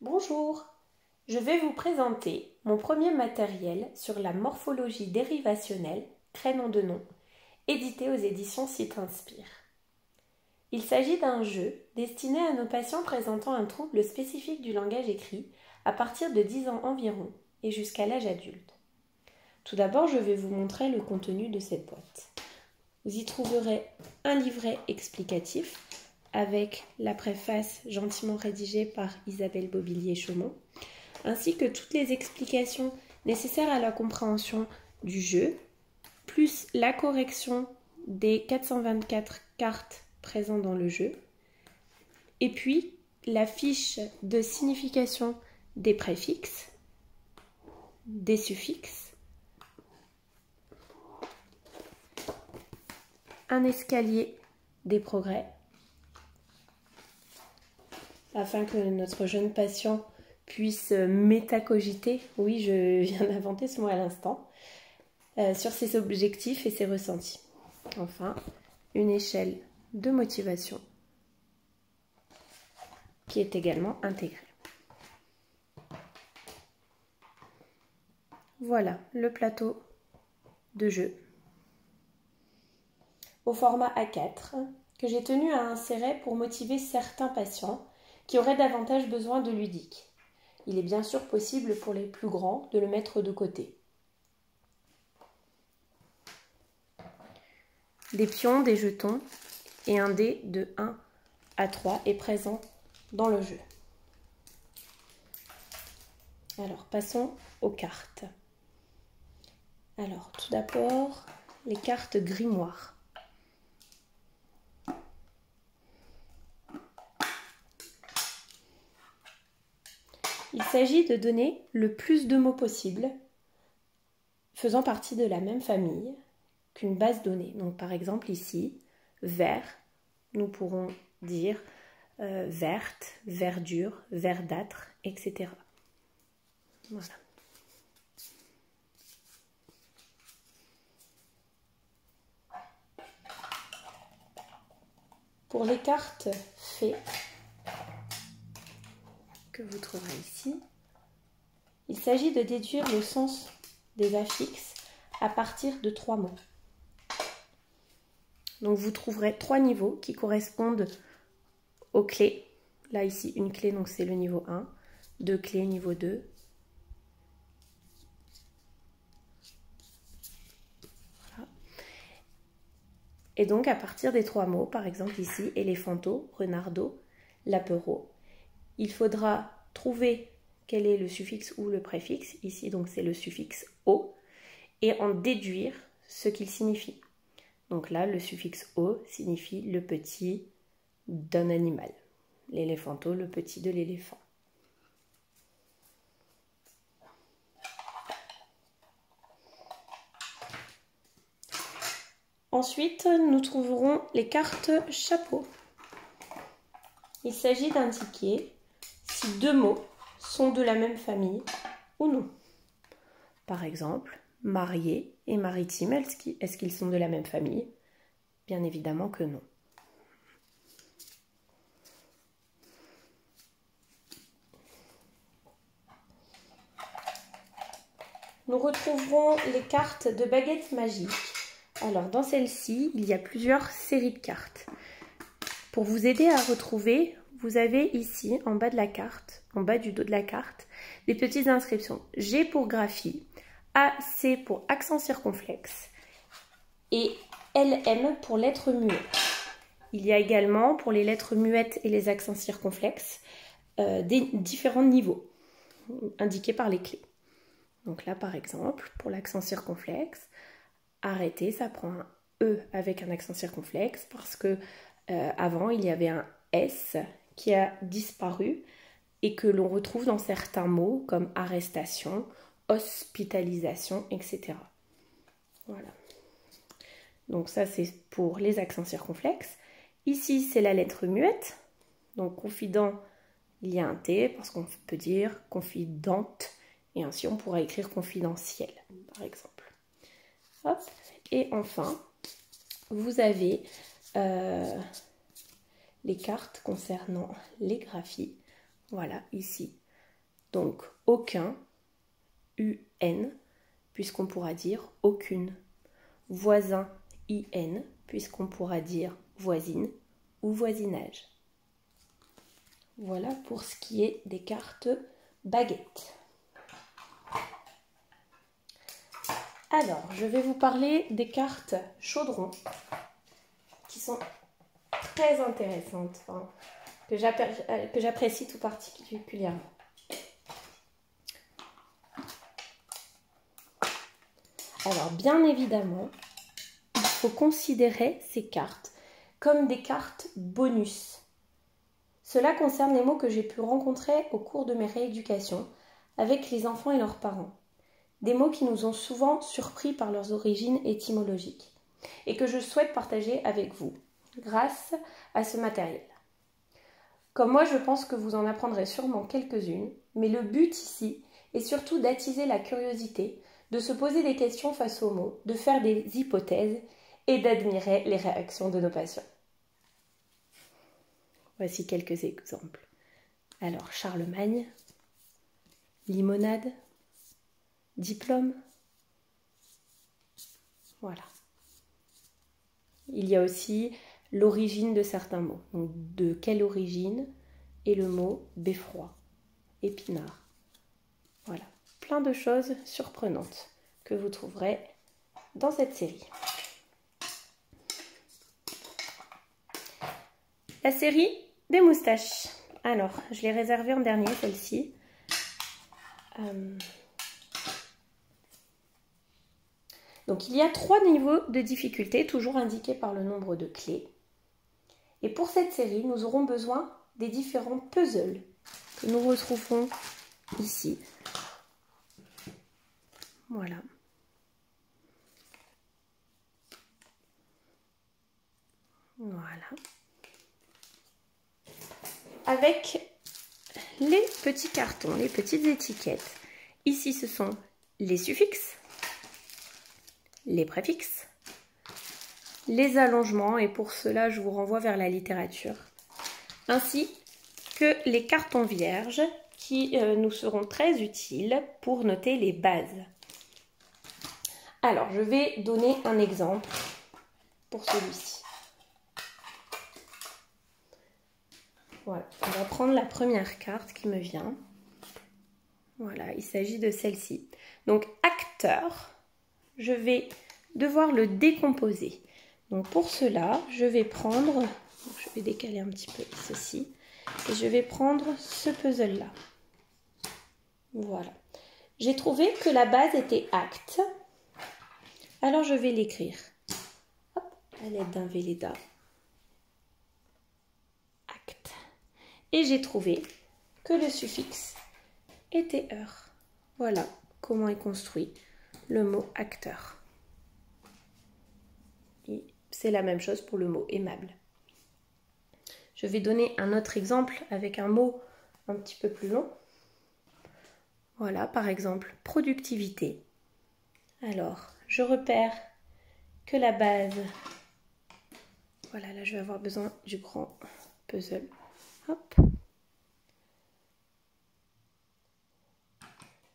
Bonjour, je vais vous présenter mon premier matériel sur la morphologie dérivationnelle, prénom de nom, édité aux éditions Site Inspire. Il s'agit d'un jeu destiné à nos patients présentant un trouble spécifique du langage écrit à partir de 10 ans environ et jusqu'à l'âge adulte. Tout d'abord, je vais vous montrer le contenu de cette boîte. Vous y trouverez un livret explicatif avec la préface gentiment rédigée par Isabelle Bobillier-Chaumont, ainsi que toutes les explications nécessaires à la compréhension du jeu, plus la correction des 424 cartes présentes dans le jeu, et puis la fiche de signification des préfixes, des suffixes, un escalier des progrès, afin que notre jeune patient puisse métacogiter, oui je viens d'inventer ce mot à l'instant, sur ses objectifs et ses ressentis. Enfin, une échelle de motivation qui est également intégrée. Voilà le plateau de jeu au format A4 que j'ai tenu à insérer pour motiver certains patients qui auraient davantage besoin de ludique. Il est bien sûr possible pour les plus grands de le mettre de côté. Des pions, des jetons et un dé de 1 à 3 est présent dans le jeu. Alors passons aux cartes. Alors tout d'abord les cartes grimoire. Il s'agit de donner le plus de mots possible faisant partie de la même famille qu'une base donnée. Donc par exemple ici, vert, nous pourrons dire verte, verdure, verdâtre, etc. Voilà. Pour les cartes fées, que vous trouverez ici, il s'agit de déduire le sens des affixes à partir de 3 mots. Donc vous trouverez 3 niveaux qui correspondent aux clés. Là ici une clé, donc c'est le niveau 1, 2 clés niveau 2. Voilà. Et donc à partir des 3 mots, par exemple ici éléphanto, renardo, lapereau, il faudra trouver quel est le suffixe ou le préfixe, ici donc c'est le suffixe o, et en déduire ce qu'il signifie. Donc là, le suffixe o signifie le petit d'un animal. L'éléphanto, le petit de l'éléphant. Ensuite, nous trouverons les cartes chapeau. Il s'agit d'indiquer si 2 mots sont de la même famille ou non. Par exemple, marié et maritime, est-ce qu'ils sont de la même famille? Bien évidemment que non. Nous retrouverons les cartes de baguette magique. Alors dans celle-ci, il y a plusieurs séries de cartes. Pour vous aider à retrouver, vous avez ici, en bas de la carte, en bas du dos de la carte, des petites inscriptions. G pour graphie, AC pour accent circonflexe et LM pour lettres muettes. Il y a également, pour les lettres muettes et les accents circonflexes, des différents niveaux indiqués par les clés. Donc là, par exemple, pour l'accent circonflexe, arrêtez, ça prend un E avec un accent circonflexe parce que avant, il y avait un S qui a disparu et que l'on retrouve dans certains mots comme arrestation, hospitalisation, etc. Voilà. Donc ça, c'est pour les accents circonflexes. Ici, c'est la lettre muette. Donc confident, il y a un T parce qu'on peut dire confidente. Et ainsi, on pourra écrire confidentiel, par exemple. Hop. Et enfin, vous avez les cartes concernant les graphies. Voilà, ici, Donc aucun, UN, puisqu'on pourra dire aucune. Voisin, IN, puisqu'on pourra dire voisine ou voisinage. Voilà pour ce qui est des cartes baguettes. Alors, je vais vous parler des cartes chaudron qui sont très intéressantes, enfin, que j'apprécie tout particulièrement. Alors, bien évidemment, il faut considérer ces cartes comme des cartes bonus. Cela concerne les mots que j'ai pu rencontrer au cours de mes rééducations avec les enfants et leurs parents. Des mots qui nous ont souvent surpris par leurs origines étymologiques et que je souhaite partager avec vous grâce à ce matériel. Comme moi, je pense que vous en apprendrez sûrement quelques-unes, mais le but ici est surtout d'attiser la curiosité, de se poser des questions face aux mots, de faire des hypothèses et d'admirer les réactions de nos patients. Voici quelques exemples. Alors, Charlemagne, limonade, diplôme, voilà. Il y a aussi l'origine de certains mots. Donc, de quelle origine est le mot beffroi, épinard. Voilà, plein de choses surprenantes que vous trouverez dans cette série. La série des moustaches. Alors, je l'ai réservée en dernier, celle-ci. Donc, il y a 3 niveaux de difficulté, toujours indiqués par le nombre de clés. Et pour cette série, nous aurons besoin des différents puzzles que nous retrouvons ici. Voilà. Voilà. Avec les petits cartons, les petites étiquettes. Ici, ce sont les suffixes, les préfixes, les allongements, et pour cela, je vous renvoie vers la littérature, ainsi que les cartons vierges qui nous seront très utiles pour noter les bases. Alors, je vais donner un exemple pour celui-ci. Voilà, on va prendre la première carte qui me vient. Voilà, il s'agit de celle-ci. Donc, acteur, je vais devoir le décomposer. Donc, pour cela, je vais prendre, je vais décaler un petit peu ceci, et je vais prendre ce puzzle-là. Voilà. J'ai trouvé que la base était acte. Alors, je vais l'écrire. Hop, à l'aide d'un Velleda. Acte. Et j'ai trouvé que le suffixe était heure. Voilà comment est construit le mot acteur. C'est la même chose pour le mot aimable. Je vais donner un autre exemple avec un mot un petit peu plus long. Voilà, par exemple, productivité. Alors, je repère que la base... Voilà, là, je vais avoir besoin du grand puzzle. Hop.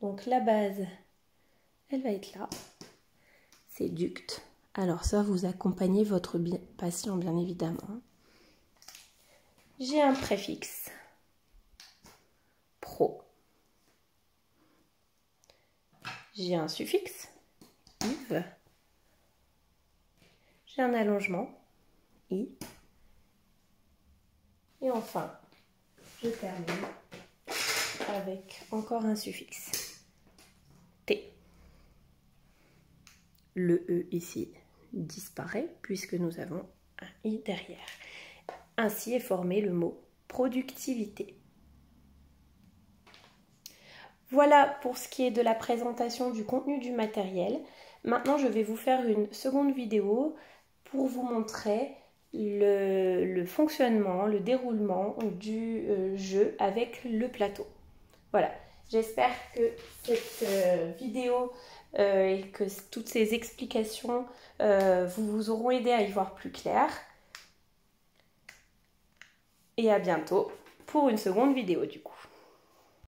Donc, la base, elle va être là. C'est ducte. Alors, ça, vous accompagnez votre patient, bien évidemment. J'ai un préfixe. Pro. J'ai un suffixe. Ive. J'ai un allongement. I. Et enfin, je termine avec encore un suffixe. T. Le E ici disparaît puisque nous avons un I derrière. Ainsi est formé le mot productivité. Voilà pour ce qui est de la présentation du contenu du matériel. Maintenant, je vais vous faire une seconde vidéo pour vous montrer le fonctionnement, le déroulement du jeu avec le plateau. Voilà, j'espère que cette vidéo et que toutes ces explications vous auront aidé à y voir plus clair. Et à bientôt pour une seconde vidéo du coup.